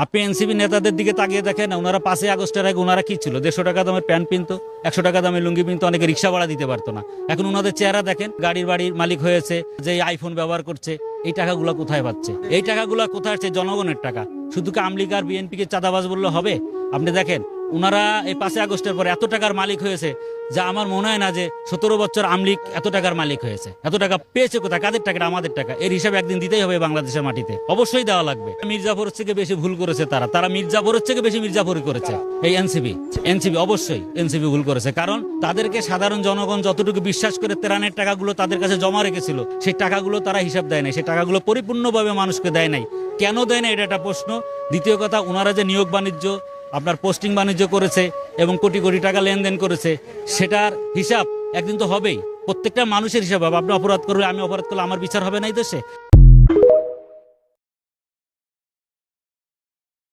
আপনি এনসিপি নেতাদের দিকে তাকিয়ে দেখেন, ওনারা 5ই আগস্টের আগে ওনারা কি ছিল? 150 টাকা দামের প্যান্ট কিনতো, 100 টাকা দামের লুঙ্গি কিনতো, অনেকে রিক্সা ভাড়া দিতে পারতো না। এখন ওনাদের চেহারা দেখেন, গাড়ির বাড়ির মালিক হয়েছে, যে আইফোন ব্যবহার করছে। এই টাকাগুলো কোথায় পাচ্ছে? এই টাকাগুলো কোথায় আছে? জনগণের টাকা। শুধু কি আওয়ামী লীগ আর বিএনপিকে চাঁদাবাজ বললে হবে? আপনি দেখেন, ওনারা এই 5ই আগস্টের পরে এত টাকার মালিক হয়েছে, যা আমার মনে হয় না যে 17 বছর আওয়ামী লীগ এত টাকার মালিক হয়েছে। এত টাকা পেয়েছে কোথায়? কাদের টাকা? আমাদের টাকা। এর হিসাব একদিন দিতেই হবে বাংলাদেশের মাটিতে, অবশ্যই দেওয়া লাগবে। মির্জাফরের থেকে বেশি ভুল করেছে তারা মির্জাফরের থেকে বেশি মির্জাফরই করেছে। এই এনসিপি অবশ্যই এনসিপি ভুল করেছে, কারণ তাদেরকে সাধারণ জনগণ যতটুকু বিশ্বাস করে ত্রাণের টাকাগুলো তাদের কাছে জমা রেখেছিল, সেই টাকাগুলো তারা হিসাব দেয় নাই, সেই টাকাগুলো পরিপূর্ণভাবে মানুষকে দেয় নাই। কেন দেয় না, এটা একটা প্রশ্ন। দ্বিতীয় কথা, ওনারা যে নিয়োগ বাণিজ্য, আপনার পোস্টিং বাণিজ্য করেছে এবং কোটি কোটি টাকা লেনদেন করেছে, সেটার হিসাব একদিন তো হবেই। প্রত্যেকটা মানুষের হিসাব হবে। আপনি অপরাধ করলে, আমি অপরাধ করলে আমার বিচার হবে না এই দেশে?